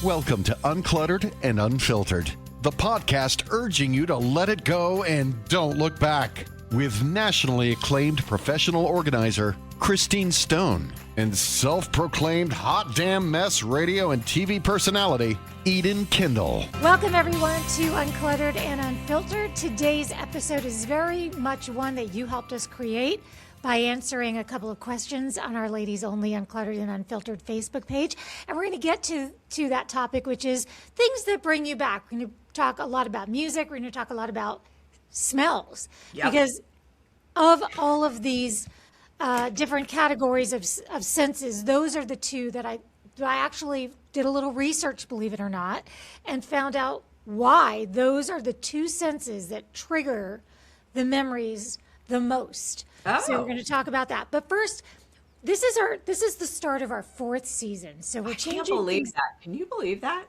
Welcome to Uncluttered and Unfiltered, the podcast urging you to let it go and don't look back. With nationally acclaimed professional organizer Christine Stone and self-proclaimed hot damn mess radio and TV personality Eden Kendall. Welcome everyone to Uncluttered and Unfiltered. Today's episode is very much one that you helped us create by answering a couple of questions on our Ladies Only Uncluttered and Unfiltered Facebook page. And we're going to get to that topic, which is things that bring you back. We're going to talk a lot about music. We're going to talk a lot about smells. Yep. Because of all of these different categories of senses, those are the two that I actually did a little research, believe it or not, and found out why those are the two senses that trigger the memories the most. Oh. So we're going to talk about that. But first, this is the start of our fourth season. So we're changing. I can't believe things. That. Can you believe that?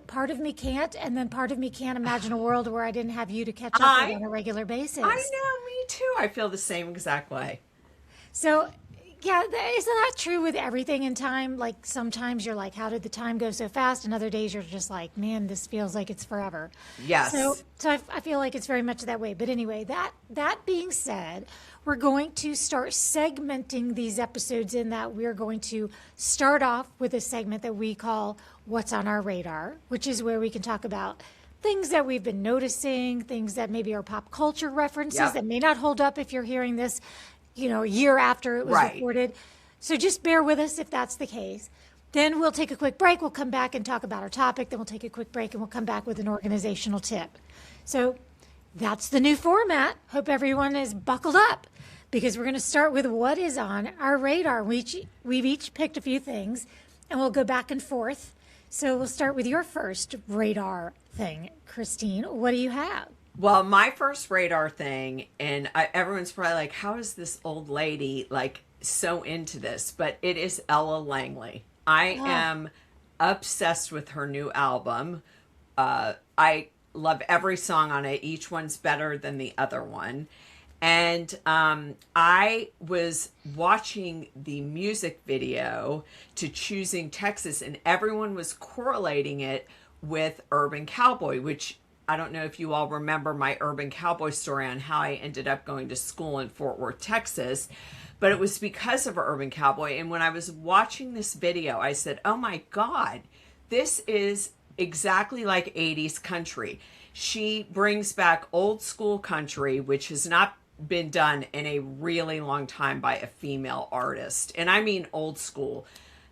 Part of me can't, and then part of me can't imagine a world where I didn't have you to catch up with on a regular basis. I know, me too. I feel the same exact way. So, yeah, isn't that true with everything in time? Like sometimes you're like, how did the time go so fast? And other days you're just like, man, this feels like it's forever. Yes. So I feel like it's very much that way. But anyway, that being said, we're going to start segmenting these episodes in that we're going to start off with a segment that we call What's on Our Radar, which is where we can talk about things that we've been noticing, things that maybe are pop culture references that may not hold up if you're hearing this, a year after it was recorded. So just bear with us if that's the case. Then we'll take a quick break. We'll come back and talk about our topic. Then we'll take a quick break and we'll come back with an organizational tip. So that's the new format. Hope everyone is buckled up because we're going to start with what is on our radar. We've each picked a few things and we'll go back and forth. So we'll start with your first radar thing. Christine, what do you have? Well, my first radar thing, and everyone's probably like, how is this old lady so into this? But it is Ella Langley. I am obsessed with her new album. I love every song on it. Each one's better than the other one. And I was watching the music video to Choosing Texas, and everyone was correlating it with Urban Cowboy, which I don't know if you all remember my Urban Cowboy story on how I ended up going to school in Fort Worth, Texas. But it was because of Urban Cowboy. And when I was watching this video, I said, oh my God, this is exactly like 80s country. She brings back old school country, which has not been done in a really long time by a female artist. And I mean old school,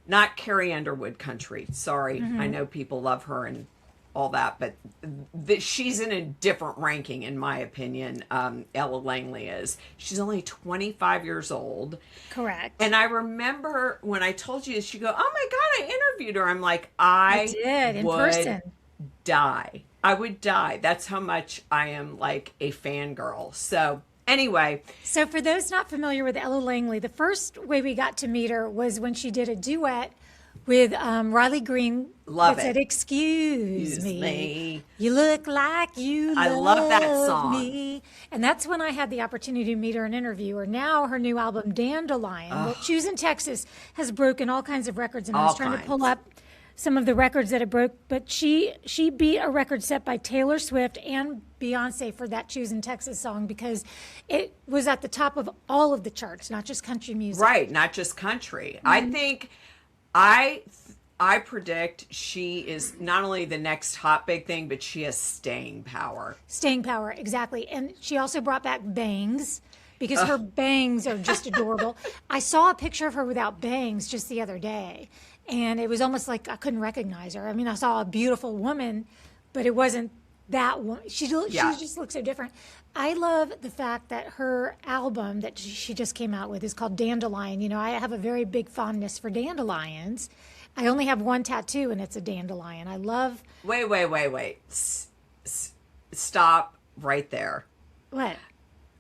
not Carrie Underwood country. Sorry, I know people love her and all that, but she's in a different ranking in my opinion. Ella Langley is. She's only 25 years old. Correct. And I remember when I told you this, you go, oh my God, I interviewed her. I'm like, I did in person. Die. I would die. That's how much I am like a fangirl. So anyway. So for those not familiar with Ella Langley, the first way we got to meet her was when she did a duet with Riley Green. Love it. Said, excuse me. You look like you love that song. Me. And that's when I had the opportunity to meet her and interview her. Now her new album, Dandelion, well, Choosing Texas, has broken all kinds of records. And I was trying to pull up some of the records that it broke. But she beat a record set by Taylor Swift and Beyonce for that Choosing Texas song because it was at the top of all of the charts, not just country music. Right, not just country. I think I predict she is not only the next hot big thing, but she has staying power. Staying power, exactly. And she also brought back bangs because her bangs are just adorable. I saw a picture of her without bangs just the other day, and it was almost like I couldn't recognize her. I mean, I saw a beautiful woman, but it wasn't that one. She just looks so different. I love the fact that her album that she just came out with is called Dandelion. I have a very big fondness for dandelions. I only have one tattoo, and it's a dandelion. I love... Wait. Stop right there. What?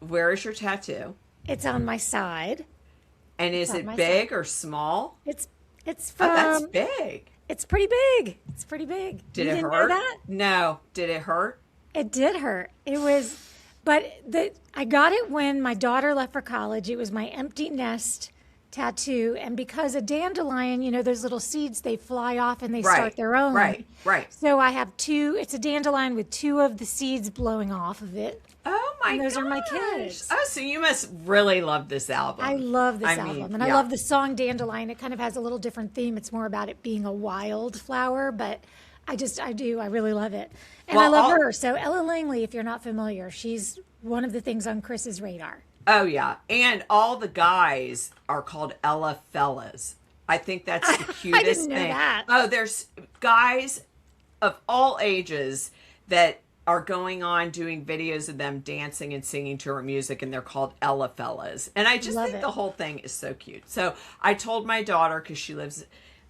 Where is your tattoo? It's on my side. And is it big or small? It's from... Oh, that's big. It's pretty big. Did it hurt? Know that? No. Did it hurt? It did hurt. It was... But I got it when my daughter left for college. It was my empty nest tattoo. And because a dandelion, those little seeds, they fly off and they Right, start their own. right. So I have two, it's a dandelion with two of the seeds blowing off of it. Oh my And those gosh. are my kids. Oh, so you must really love this album. I love this I album. mean, And I yeah. love the song Dandelion. It kind of has a little different theme. It's more about it being a wild flower, but I really love it. And Well, I love her. So Ella Langley, if you're not familiar, she's one of the things on Chris's radar. Oh yeah, and all the guys are called Ella Fellas. I think that's the cutest didn't know thing. that. Oh, there's guys of all ages that are going on doing videos of them dancing and singing to her music, and they're called Ella Fellas. And I just Love think it. the whole thing is so cute. So I told my daughter, because she lives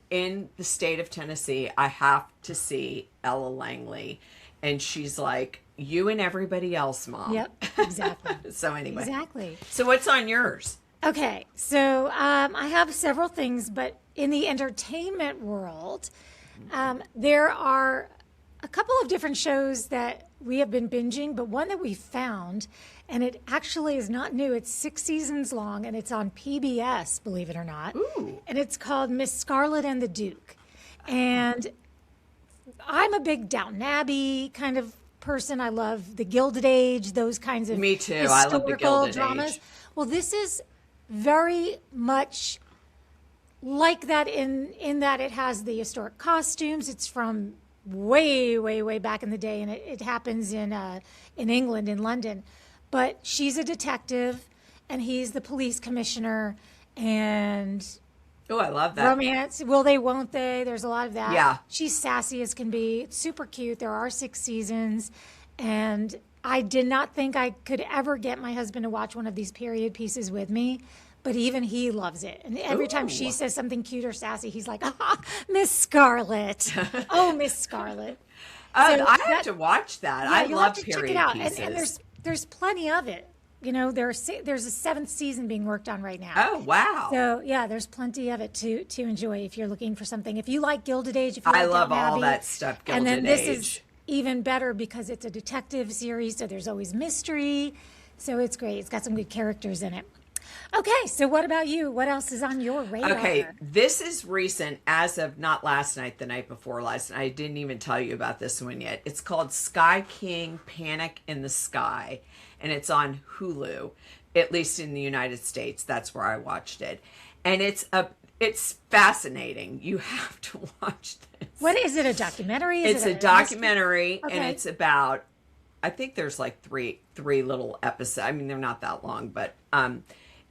in the state of Tennessee, I have to see Ella Langley. And she's like, you and everybody else, Mom. Yep, exactly. So anyway. Exactly. So what's on yours? Okay, so I have several things, but in the entertainment world, there are a couple of different shows that we have been binging, but one that we found, and it actually is not new. It's 6 seasons long, and it's on PBS, believe it or not. Ooh. And it's called Miss Scarlet and the Duke. And I'm a big Downton Abbey kind of person. I love the Gilded Age, those kinds of Me too. I love the historical Gilded dramas. Age. Well, this is very much like that in that it has the historic costumes. It's from way back in the day, and it happens in England, in London. But she's a detective, and he's the police commissioner, and Oh, I love that. romance. Will they? Won't they? There's a lot of that. Yeah. She's sassy as can be. It's super cute. There are 6 seasons, and I did not think I could ever get my husband to watch one of these period pieces with me, but even he loves it. And every time she Ooh. says something cute or sassy, he's like, "Ah, Miss Scarlet. Oh, Miss Scarlet." Oh, So I have that- to watch that. Yeah, I you'll love have to period check it out. pieces. And there's plenty of it. There's a 7th season being worked on right now. Oh, wow. So yeah, there's plenty of it to enjoy if you're looking for something. If you like Gilded Age, if you I like love Downton all Abbey, that stuff, and then Gilded this Age. is even better because it's a detective series, so there's always mystery. So it's great. It's got some good characters in it. Okay, so what about you? What else is on your radar? Okay, this is recent as of not last night, the night before last night. I didn't even tell you about this one yet. It's called Sky King Panic in the Sky, and it's on Hulu, at least in the United States. That's where I watched it. And it's fascinating. You have to watch this. What is it? A documentary? It's a documentary, and Okay. it's about, I think there's like three little episodes. I mean, they're not that long, but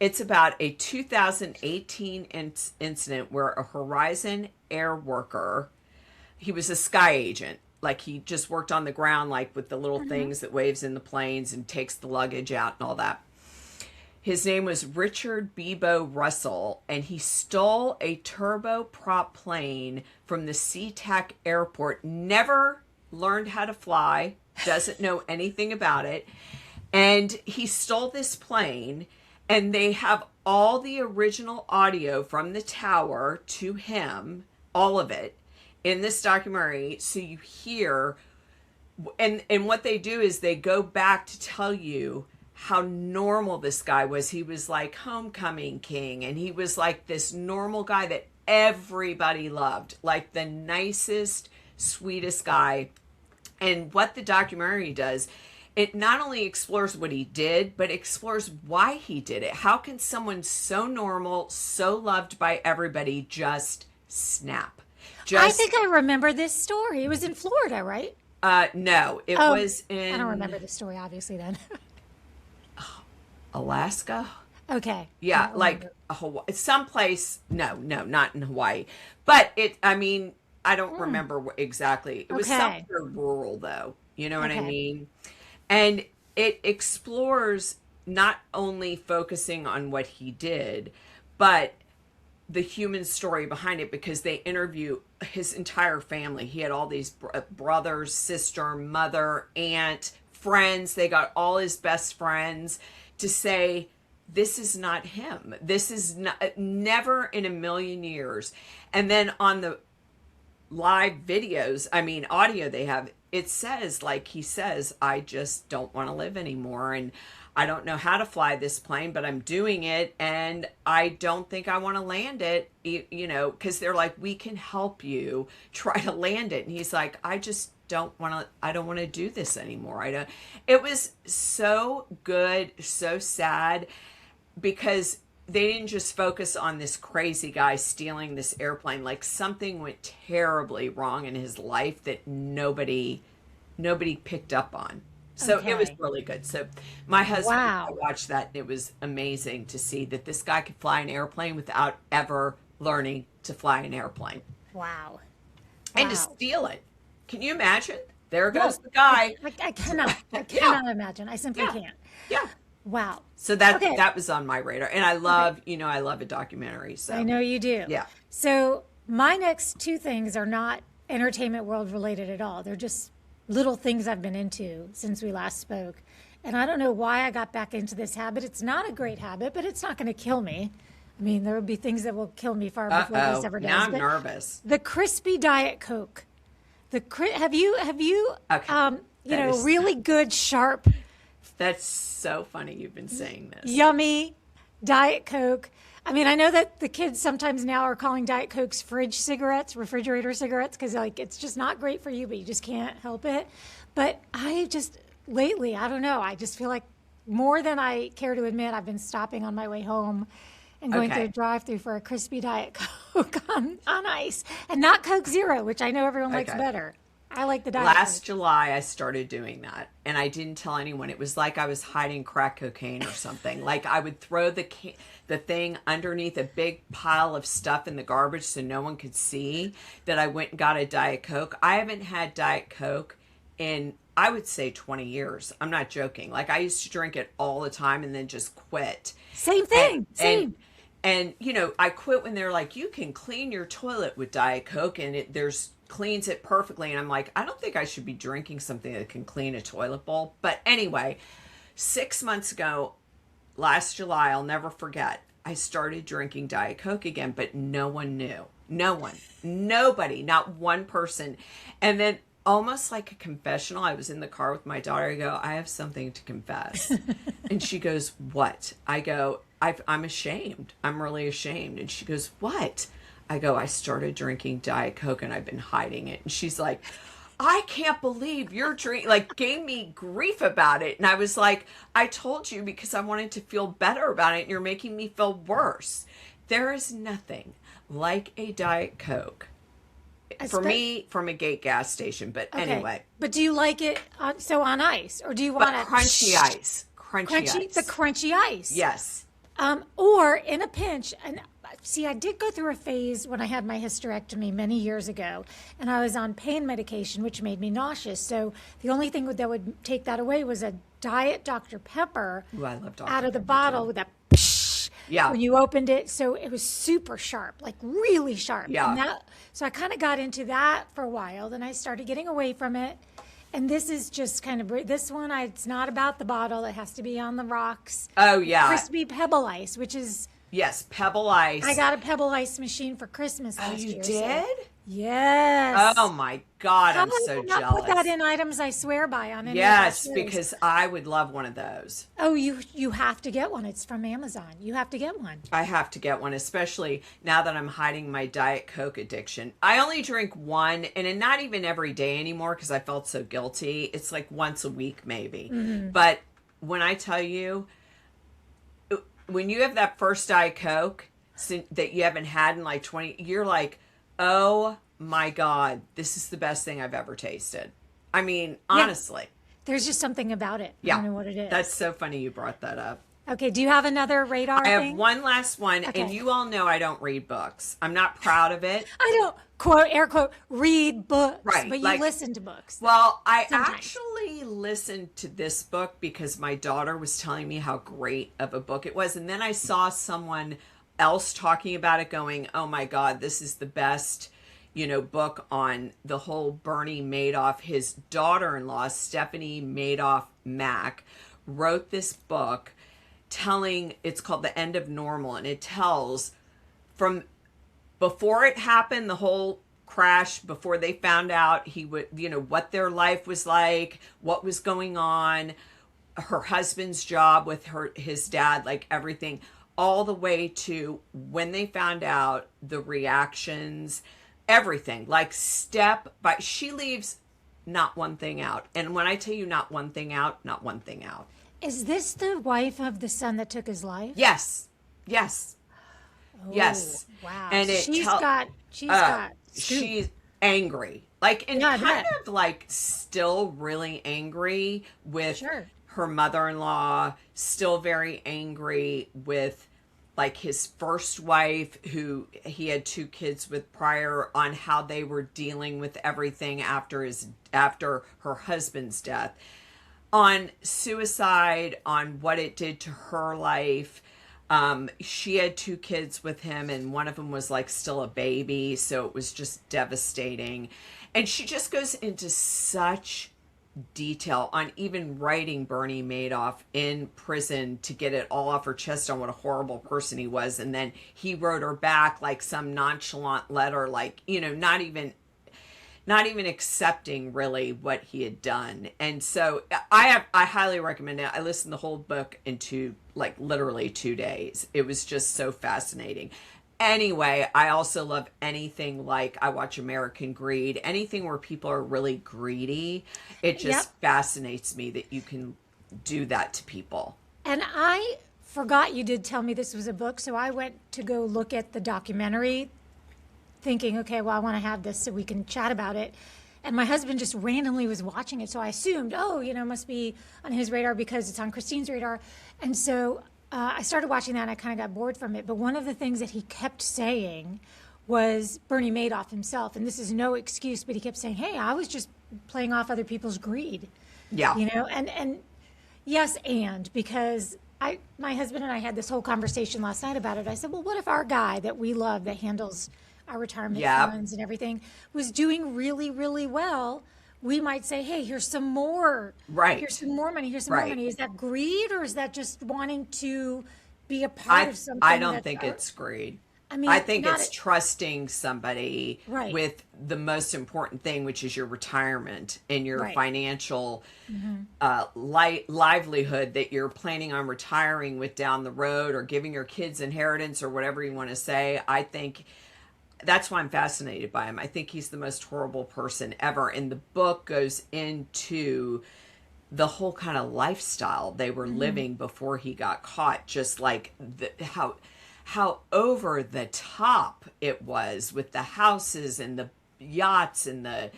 it's about a 2018 incident where a Horizon Air worker, he was a sky agent, like he just worked on the ground, like with the little things that waves in the planes and takes the luggage out and all that. His name was Richard Bebo Russell, and he stole a turboprop plane from the SeaTac airport, never learned how to fly, doesn't know anything about it. And he stole this plane, and they have all the original audio from the tower to him, all of it, in this documentary. So you hear, and what they do is they go back to tell you how normal this guy was. He was like homecoming king, and he was like this normal guy that everybody loved, like the nicest, sweetest guy. And what the documentary does, it not only explores what he did, but explores why he did it. How can someone so normal, so loved by everybody, just snap? I think I remember this story. It was in Florida, right? No, it was in I don't remember the story, obviously, then. Alaska. Okay. Yeah, I don't like remember. Hawaii, someplace. No, not in Hawaii. But I mean, I don't remember exactly. It was Okay. somewhere rural, though. You know what I Okay. mean? And it explores not only focusing on what he did, but the human story behind it, because they interview his entire family. He had all these brothers, sister, mother, aunt, friends. They got all his best friends to say, this is not him. This is not, never in a million years. And then on the live videos, I mean, audio they have, it says, like he says, I just don't want to live anymore. And I don't know how to fly this plane, but I'm doing it. And I don't think I want to land it, because they're like, we can help you try to land it. And he's like, I don't want to do this anymore. It was so good, so sad, because they didn't just focus on this crazy guy stealing this airplane. Like, something went terribly wrong in his life that nobody picked up on. So It was really good. So my husband and I watched that, and it was amazing to see that this guy could fly an airplane without ever learning to fly an airplane. Wow. And to steal it. Can you imagine? There goes the guy. I cannot imagine. I simply can't. Yeah. Wow. So that was on my radar. And I love, I love a documentary. So I know you do. Yeah. So my next two things are not entertainment world related at all. They're just little things I've been into since we last spoke. And I don't know why I got back into this habit. It's not a great habit, but it's not going to kill me. I mean, there will be things that will kill me far before this ever does. Now I'm nervous. The crispy Diet Coke. Have you really good, sharp, that's so funny you've been saying this. yummy Diet Coke. I mean, I know that the kids sometimes now are calling Diet Cokes fridge cigarettes, refrigerator cigarettes, because it's just not great for you, but you just can't help it. But lately, I don't know, I just feel like more than I care to admit, I've been stopping on my way home and going through a drive-through for a crispy Diet Coke on ice, and not Coke Zero, which I know everyone likes better. I like the Diet Last Coke. July, I started doing that, and I didn't tell anyone. It was like I was hiding crack cocaine or something. Like, I would throw the thing underneath a big pile of stuff in the garbage so no one could see that I went and got a Diet Coke. I haven't had Diet Coke in, I would say, 20 years. I'm not joking. Like, I used to drink it all the time and then just quit. Same thing. Same. And I quit when they're like, you can clean your toilet with Diet Coke, and there's cleans it perfectly. And I'm like, I don't think I should be drinking something that can clean a toilet bowl. But anyway, 6 months ago, last July, I'll never forget, I started drinking Diet Coke again, but no one knew. No one. Nobody. Not one person. And then, almost like a confessional, I was in the car with my daughter. I go, I have something to confess. And she goes, what? I go, I'm ashamed. I'm really ashamed. And she goes, what? I go, I started drinking Diet Coke and I've been hiding it. And she's like, I can't believe you're drinking, like, gave me grief about it. And I was like, I told you because I wanted to feel better about it, and you're making me feel worse. There is nothing like a Diet Coke for me from a Gate gas station. But anyway. But do you like it on ice, or do you want crunchy ice? Crunchy ice. The crunchy ice. Yes. Or in a pinch, and see, I did go through a phase when I had my hysterectomy many years ago, and I was on pain medication, which made me nauseous. So the only thing that would take that away was a Diet Dr. Pepper. Ooh, I love Dr. out of the Pepper bottle too. with that psh, Yeah. when you opened it. So it was super sharp, like really sharp. Yeah. And so I kind of got into that for a while, then I started getting away from it. And this is just kind of, this one, it's not about the bottle. It has to be on the rocks. Oh, yeah. Crispy Pebble Ice, which is... Yes, Pebble Ice. I got a Pebble Ice machine for Christmas last year. Oh, you did? Yes. Oh, my God. I'm so not jealous. Put that in items I swear by on any Yes, of our shows. because I would love one of those. Oh, you have to get one. It's from Amazon. You have to get one. I have to get one, especially now that I'm hiding my Diet Coke addiction. I only drink one, and not even every day anymore because I felt so guilty. It's like once a week maybe. Mm-hmm. But when I tell you, when you have that first Diet Coke that you haven't had in like 20, you're like, oh my God, this is the best thing I've ever tasted. I mean, honestly. There's just something about it. Yeah. I don't know what it is. That's so funny you brought that up. Okay, do you have another radar I have thing? one last one, Okay. and you all know I don't read books. I'm not proud of it. I don't, quote, air quote, read books, Right, but you like- listen to books. Well, I Sometimes. actually listened to this book because my daughter was telling me how great of a book it was. And then I saw someone else talking about it going, oh my God, this is the best, book on the whole Bernie Madoff. His daughter-in-law, Stephanie Madoff Mack, wrote this book it's called The End of Normal. And it tells from before it happened, the whole crash, before they found out he would, what their life was like, what was going on, her husband's job with his dad, like everything, all the way to when they found out, the reactions, everything, like step by, she leaves not one thing out. And when I tell you not one thing out, not one thing out. Is this the wife of the son that took his life? Yes. Yes. Oh, Yes. wow. And She's got scoop. she's angry. Like, and Yeah, I kind bet. of like still really angry with Sure. her mother-in-law, still very angry with like his first wife, who he had 2 kids with prior, on how they were dealing with everything after her husband's death, on suicide, on what it did to her life. She had 2 kids with him, and one of them was like still a baby, so it was just devastating. And she just goes into such detail on even writing Bernie Madoff in prison to get it all off her chest on what a horrible person he was. And then he wrote her back like some nonchalant letter, like, you know, not even accepting really what he had done. And so I highly recommend it. I listened to the whole book in like literally 2 days. It was just so fascinating. Anyway, I also love anything like, I watch American Greed, anything where people are really greedy. It just fascinates me that you can do that to people. And I forgot you did tell me this was a book, so I went to go look at the documentary thinking, okay, well, I want to have this so we can chat about it. And my husband just randomly was watching it, so I assumed, oh, you know, must be on his radar because it's on Christine's radar. And so I started watching that, and I kind of got bored from it. But one of the things that he kept saying was Bernie Madoff himself, and this is no excuse, but he kept saying, hey, I was just playing off other people's greed. Yeah. You know, and yes, and because my husband and I had this whole conversation last night about it. I said, well, what if our guy that we love that handles our retirement funds and everything was doing really, really well? We might say, hey, here's some more. Right. Here's some more money. Here's some more money. Is that greed, or is that just wanting to be a part of something? I don't think it's greed. I mean, I think it's trusting somebody Right. with the most important thing, which is your retirement and your Right. financial livelihood that you're planning on retiring with down the road, or giving your kids inheritance, or whatever you want to say. I think that's why I'm fascinated by him. I think he's the most horrible person ever. And the book goes into the whole kind of lifestyle they were living before he got caught, just like how over the top it was with the houses and the yachts and the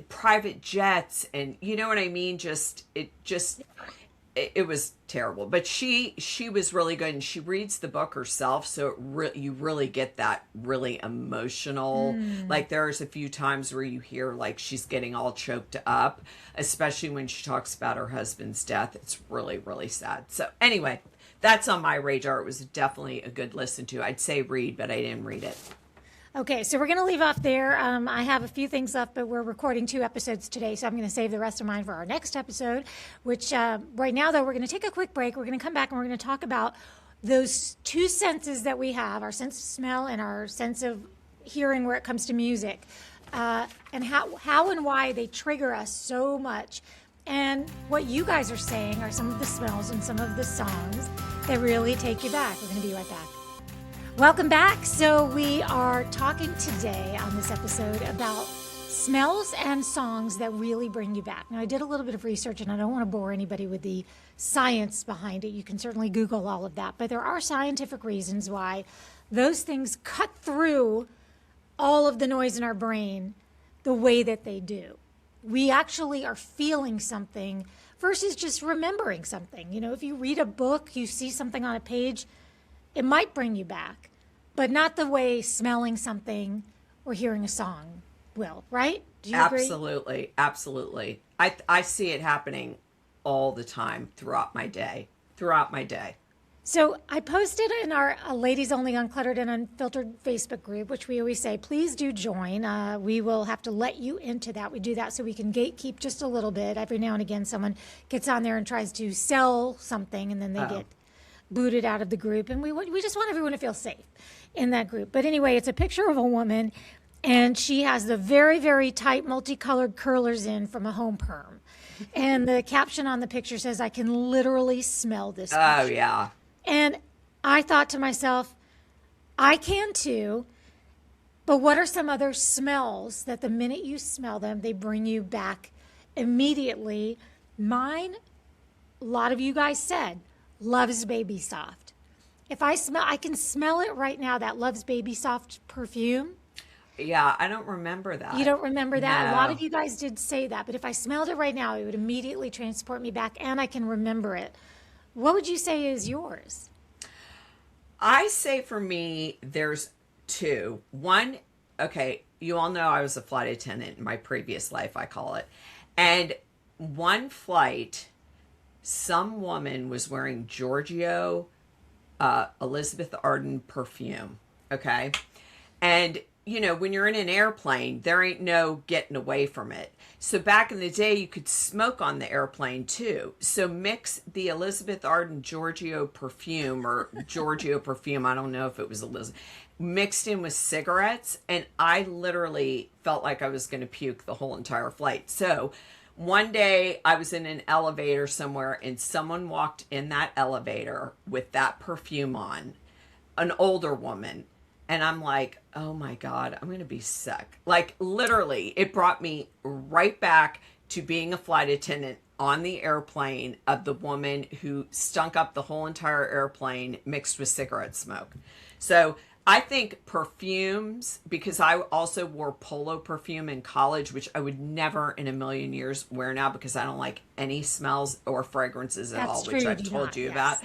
private jets, and you know what I mean? It was terrible. But she was really good, and she reads the book herself, so you really get that really emotional. Like, there's a few times where you hear like she's getting all choked up, especially when she talks about her husband's death. It's really, really sad. So anyway, that's on my radar. It was definitely a good listen to. I'd say read, but I didn't read it. Okay, so we're going to leave off there. I have a few things left, but we're recording 2 episodes today, so I'm going to save the rest of mine for our next episode, which right now, though, we're going to take a quick break. We're going to come back, and we're going to talk about those 2 senses that we have, our sense of smell and our sense of hearing where it comes to music, and how and why they trigger us so much. And what you guys are saying are some of the smells and some of the songs that really take you back. We're going to be right back. Welcome back. So we are talking today on this episode about smells and songs that really bring you back. Now, I did a little bit of research, and I don't want to bore anybody with the science behind it. You can certainly Google all of that. But there are scientific reasons why those things cut through all of the noise in our brain the way that they do. We actually are feeling something versus just remembering something. You know, if you read a book, you see something on a page, it might bring you back, but not the way smelling something or hearing a song will, right? Do you agree? Absolutely. Absolutely. I see it happening all the time throughout my day. So I posted in our Ladies Only Uncluttered and Unfiltered Facebook group, which we always say, please do join. We will have to let you into that. We do that so we can gatekeep just a little bit. Every now and again, someone gets on there and tries to sell something, and then they get booted out of the group. And we just want everyone to feel safe in that group. But anyway, it's a picture of a woman, And she has the very, very tight multicolored curlers in from a home perm. And the caption on the picture says, I can literally smell this Oh, picture. yeah. And I thought to myself, I can too. But what are some other smells that the minute you smell them, they bring you back immediately? Mine, a lot of you guys said, Love's Baby Soft. If I can smell it right now, that Love's Baby Soft perfume. Yeah, I don't remember that. You don't remember that? A lot No. of you guys did say that, but if I smelled it right now, it would immediately transport me back and I can remember it. What would you say is yours? I say for me, there's two. One, okay, you all know I was a flight attendant in my previous life, I call it. And one flight, some woman was wearing Giorgio Elizabeth Arden perfume. Okay. And, you know, when you're in an airplane, there ain't no getting away from it. So back in the day, you could smoke on the airplane too. So mix the Elizabeth Arden Giorgio perfume or Giorgio perfume. I don't know if it was Elizabeth, mixed in with cigarettes. And I literally felt like I was going to puke the whole entire flight. So one day I was in an elevator somewhere and someone walked in that elevator with that perfume on, an older woman. And I'm like, oh my God, I'm going to be sick. Like literally, it brought me right back to being a flight attendant on the airplane of the woman who stunk up the whole entire airplane mixed with cigarette smoke. So I think perfumes, because I also wore Polo perfume in college, which I would never in a million years wear now because I don't like any smells or fragrances at all, which I've told you about.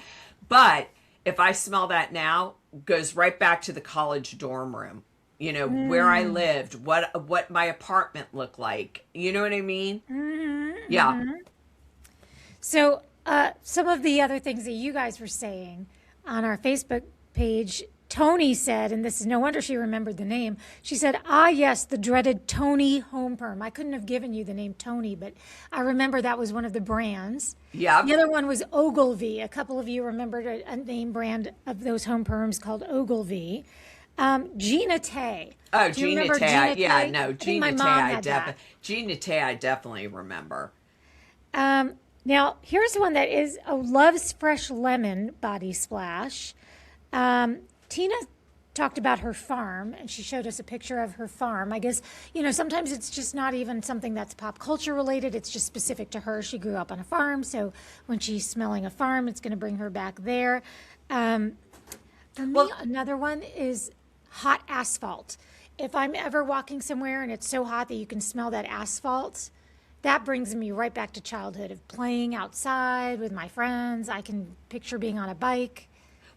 But if I smell that now, goes right back to the college dorm room, you know, where I lived, what my apartment looked like. You know what I mean? Yeah. So some of the other things that you guys were saying on our Facebook page, Tony said, and this is no wonder she remembered the name. She said, yes, the dreaded Tony home perm. I couldn't have given you the name Tony, but I remember that was one of the brands. Yeah. The other one was Ogilvy. A couple of you remembered a name brand of those home perms called Ogilvy. Gina Tay. Oh, Do you Gina remember Tay. Gina Yeah, Tay? no, I think Gina my Tay. mom had that. Gina Tay, I definitely remember. Now, here's one that is Love's Fresh Lemon Body Splash. Tina talked about her farm, and she showed us a picture of her farm. I guess, you know, sometimes it's just not even something that's pop culture related. It's just specific to her. She grew up on a farm, so when she's smelling a farm, it's going to bring her back there. For me, another one is hot asphalt. If I'm ever walking somewhere and it's so hot that you can smell that asphalt, that brings me right back to childhood of playing outside with my friends. I can picture being on a bike.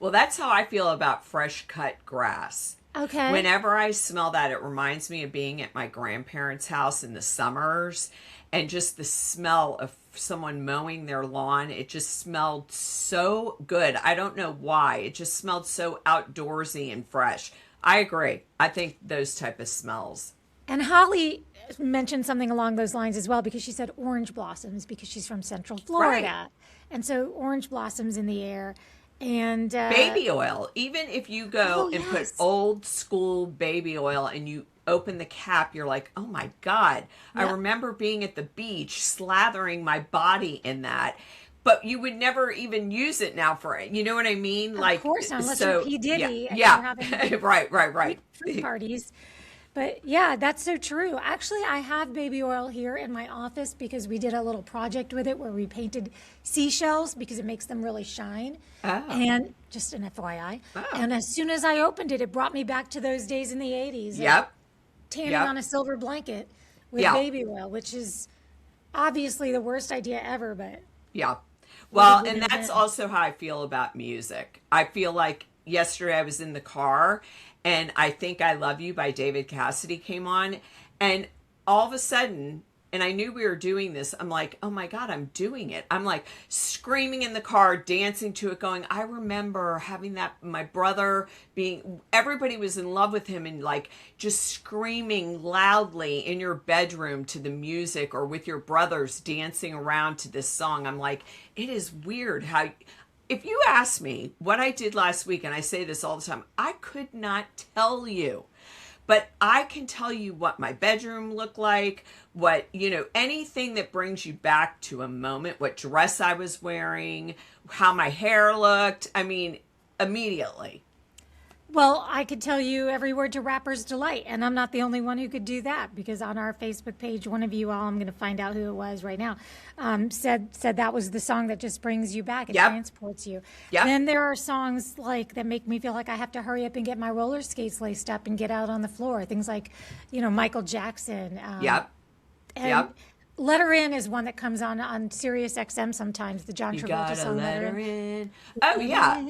Well, that's how I feel about fresh cut grass. Okay. Whenever I smell that, it reminds me of being at my grandparents' house in the summers and just the smell of someone mowing their lawn. It just smelled so good. I don't know why. It just smelled so outdoorsy and fresh. I agree. I think those type of smells. And Holly mentioned something along those lines as well because she said orange blossoms because she's from Central Florida. Right. And so orange blossoms in the air. And baby oil. Even if you go and put old school baby oil and you open the cap, you're like, oh my God. I remember being at the beach, slathering my body in that. But you would never even use it now for it. You know what I mean? Of course, unless you're P. Diddy and you're having right. fruit parties. But yeah, that's so true. Actually, I have baby oil here in my office because we did a little project with it where we painted seashells because it makes them really shine. Oh. And just an FYI. Oh. And as soon as I opened it, it brought me back to those days in the 80s. Yep. Tanning on a silver blanket with baby oil, which is obviously the worst idea ever, but... Yeah. Well, and that's also how I feel about music. I feel like yesterday I was in the car and I Think I Love You by David Cassidy came on. And all of a sudden, and I knew we were doing this, I'm like, oh my God, I'm doing it. I'm like screaming in the car, dancing to it, going, I remember having that, my brother everybody was in love with him and like just screaming loudly in your bedroom to the music or with your brothers dancing around to this song. I'm like, it is weird how... If you ask me what I did last week, and I say this all the time, I could not tell you. but I can tell you what my bedroom looked like, what, anything that brings you back to a moment, what dress I was wearing, how my hair looked. I mean, immediately. Well, I could tell you every word to Rapper's Delight, and I'm not the only one who could do that, because on our Facebook page, one of you all, I'm going to find out who it was right now, said that was the song that just brings you back. It transports you. Yep. Then there are songs like that make me feel like I have to hurry up and get my roller skates laced up and get out on the floor. Things like, Michael Jackson. Yep. And Yep. Let Her In is one that comes on Sirius XM sometimes, the John You Travolta gotta song let her in. Oh yeah,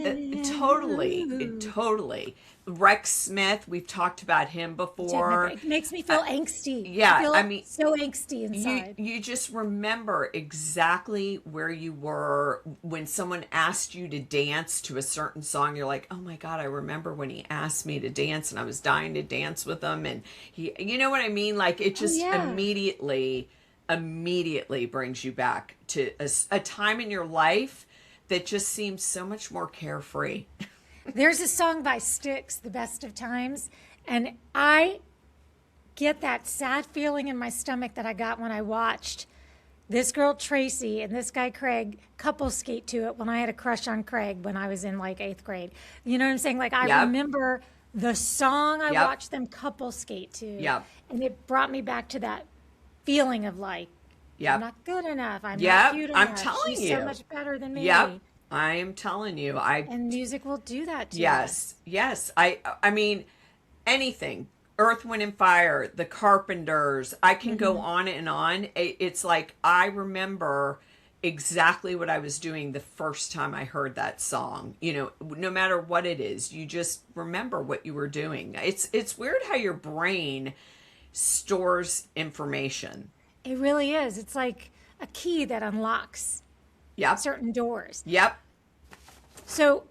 totally. Rex Smith, we've talked about him before. It makes me feel angsty. Yeah, I mean, so angsty inside. You just remember exactly where you were when someone asked you to dance to a certain song. You're like, oh my God, I remember when he asked me to dance and I was dying to dance with him. And you know what I mean? Like it just immediately brings you back to a time in your life that just seems so much more carefree. There's a song by Styx, The Best of Times, and I get that sad feeling in my stomach that I got when I watched this girl Tracy and this guy Craig couple skate to it when I had a crush on Craig when I was in like 8th grade. You know what I'm saying? Like I remember the song I watched them couple skate to, and it brought me back to that feeling of like, I'm not good enough. I'm not cute enough. I'm telling She's you. so much better than me. I am telling you. And music will do that to us. Yes. I mean, anything. Earth, Wind, and Fire, The Carpenters. I can go on and on. It's like I remember exactly what I was doing the first time I heard that song. No matter what it is, you just remember what you were doing. It's weird how your brain stores information. It really is. It's like a key that unlocks certain doors. Yep. So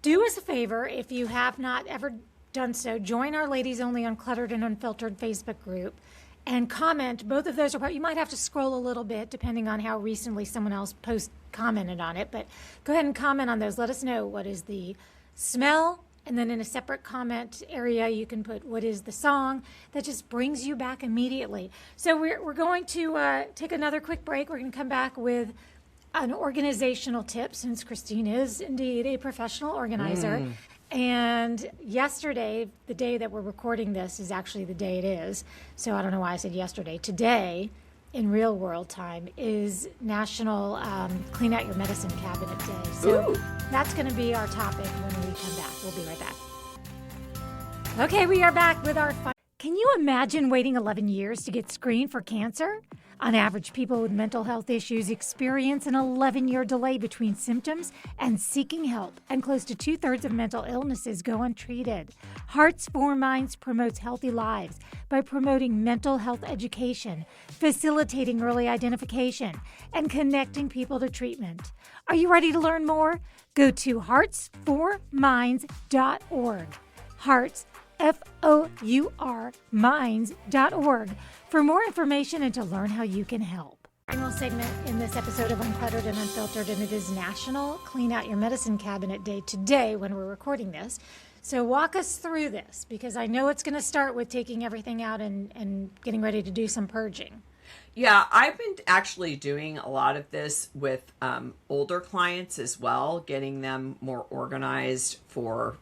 do us a favor, if you have not ever done so, join our Ladies Only Uncluttered and Unfiltered Facebook group and comment. Both of those are, you might have to scroll a little bit depending on how recently someone else commented on it, but go ahead and comment on those. Let us know what is the smell, and then in a separate comment area, you can put what is the song that just brings you back immediately. So we're going to take another quick break. We're going to come back with an organizational tip, since Christine is indeed a professional organizer. And yesterday, the day that we're recording this is actually the day it is. So I don't know why I said yesterday. Today, in real world time, is National Clean Out Your Medicine Cabinet Day. So that's going to be our topic when we come back. We'll be right back. Okay, we are back with our Can you imagine waiting 11 years to get screened for cancer? On average, people with mental health issues experience an 11-year delay between symptoms and seeking help, and close to 2/3 of mental illnesses go untreated. Hearts for Minds promotes healthy lives by promoting mental health education, facilitating early identification, and connecting people to treatment. Are you ready to learn more? Go to heartsforminds.org. Hearts, F-O-U-R, minds.org for more information and to learn how you can help. Final segment in this episode of Uncluttered and Unfiltered, and it is National Clean Out Your Medicine Cabinet Day today when we're recording this. So walk us through this, because I know it's going to start with taking everything out and getting ready to do some purging. Yeah, I've been actually doing a lot of this with older clients as well, getting them more organized for,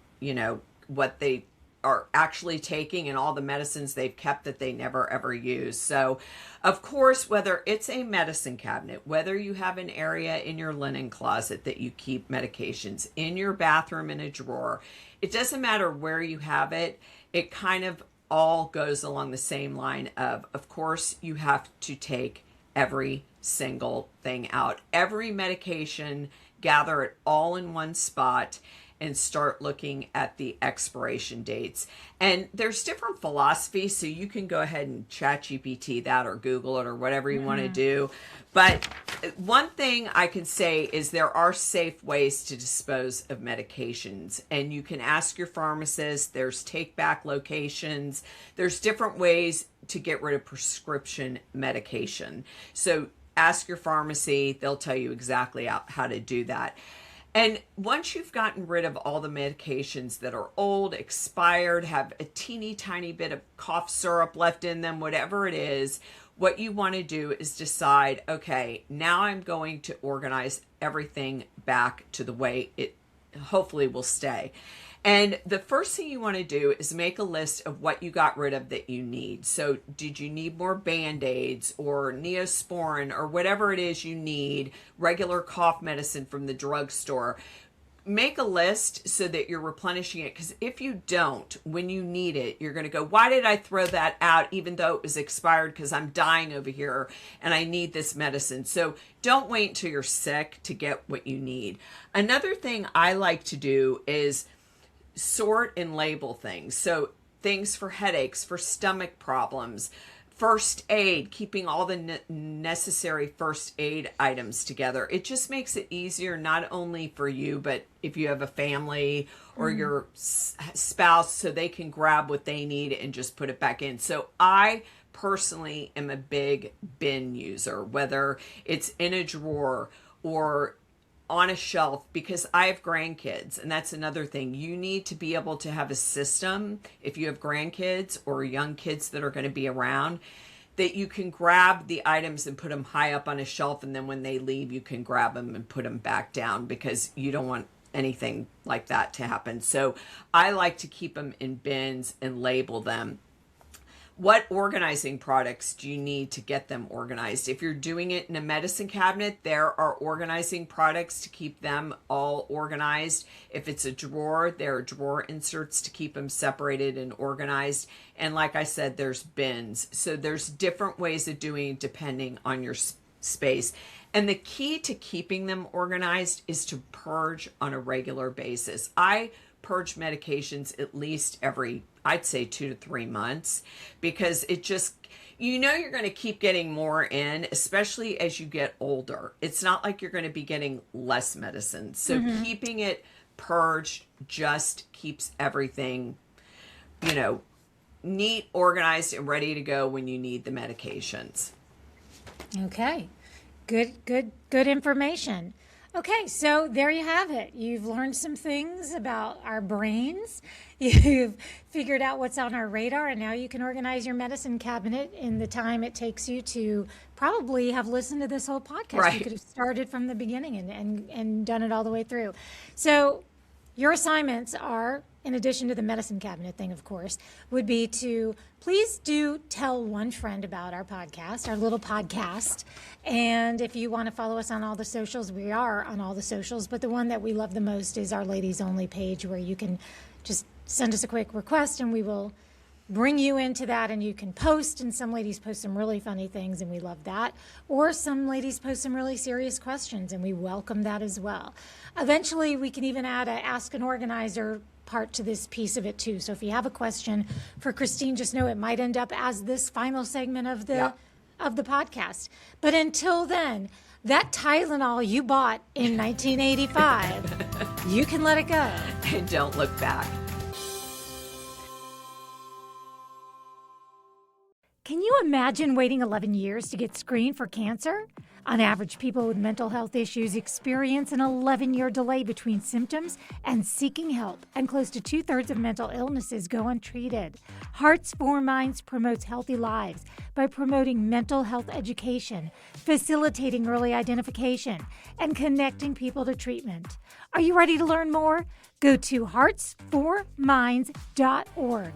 what they are actually taking and all the medicines they've kept that they never ever use. So, of course, whether it's a medicine cabinet, whether you have an area in your linen closet that you keep medications, in your bathroom in a drawer, it doesn't matter where you have it. It kind of all goes along the same line of course, you have to take every single thing out. Every medication, gather it all in one spot and start looking at the expiration dates. And there's different philosophies, so you can go ahead and ChatGPT that or Google it or whatever you want to do. But one thing I can say is there are safe ways to dispose of medications, and you can ask your pharmacist. There's take back locations. There's different ways to get rid of prescription medication. So ask your pharmacy. They'll tell you exactly how to do that. And once you've gotten rid of all the medications that are old, expired, have a teeny tiny bit of cough syrup left in them, whatever it is, what you want to do is decide, okay, now I'm going to organize everything back to the way it hopefully will stay. And the first thing you want to do is make a list of what you got rid of that you need. So did you need more Band-Aids or Neosporin or whatever it is you need, regular cough medicine from the drugstore? Make a list so that you're replenishing it, because if you don't, when you need it, you're going to go, why did I throw that out even though it was expired, because I'm dying over here and I need this medicine. So don't wait until you're sick to get what you need. Another thing I like to do is sort and label things. So things for headaches, for stomach problems, first aid, keeping all the necessary first aid items together. It just makes it easier, not only for you, but if you have a family or your spouse, so they can grab what they need and just put it back in. So I personally am a big bin user, whether it's in a drawer or on a shelf, because I have grandkids, and that's another thing. You need to be able to have a system, if you have grandkids or young kids that are going to be around, that you can grab the items and put them high up on a shelf, and then when they leave, you can grab them and put them back down, because you don't want anything like that to happen. So I like to keep them in bins and label them. What organizing products do you need to get them organized? If you're doing it in a medicine cabinet, there are organizing products to keep them all organized. If it's a drawer, there are drawer inserts to keep them separated and organized. And like I said, there's bins. So there's different ways of doing it depending on your space. And the key to keeping them organized is to purge on a regular basis. I purge medications at least every, I'd say 2 to 3 months, because it just, you're going to keep getting more in, especially as you get older. It's not like you're going to be getting less medicine. So keeping it purged just keeps everything, neat, organized, and ready to go when you need the medications. Okay. Good information. Okay, so there you have it. You've learned some things about our brains. You've figured out what's on our radar, and now you can organize your medicine cabinet in the time it takes you to probably have listened to this whole podcast. Right. You could have started from the beginning and done it all the way through. So your assignments are, in addition to the medicine cabinet thing, of course, would be to please do tell one friend about our podcast, our little podcast. And if you want to follow us on all the socials, we are on all the socials. But the one that we love the most is our Ladies Only page, where you can just send us a quick request and we will bring you into that, and you can post. And some ladies post some really funny things, and we love that. Or some ladies post some really serious questions, and we welcome that as well. Eventually, we can even add a Ask an Organizer part to this piece of it too. So if you have a question for Christine, just know it might end up as this final segment of the podcast. But until then, that Tylenol you bought in 1985, you can let it go. And don't look back. Can you imagine waiting 11 years to get screened for cancer? On average, people with mental health issues experience an 11-year delay between symptoms and seeking help, and close to 2/3 of mental illnesses go untreated. Hearts for Minds promotes healthy lives by promoting mental health education, facilitating early identification, and connecting people to treatment. Are you ready to learn more? Go to heartsforminds.org.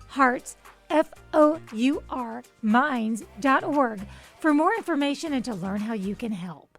Hearts, FOUR, minds.org for more information and to learn how you can help.